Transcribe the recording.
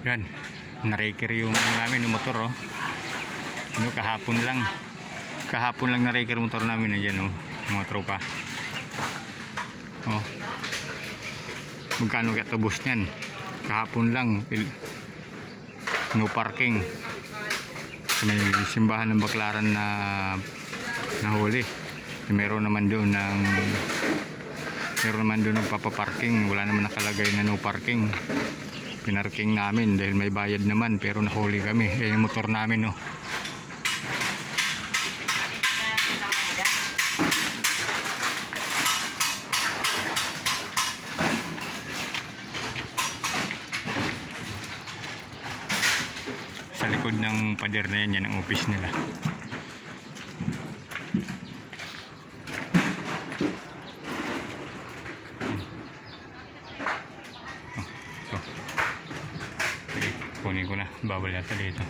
Yan, na-reker yung namin yung motor oh. Ano, kahapon lang na-reker motor namin. Ayan oh, mga tropa. Oh, magkano kaya tubos niyan? Kahapon lang, no parking. May simbahan ng Baklaran na nahuli. Meron naman doon nagpapaparking. Wala naman nakalagay na no parking. Pinarking namin dahil may bayad naman, pero nahuli kami. Yung motor namin no. Sa likod ng pader na yan ang office nila. Kunin ko na, bawal yata dito.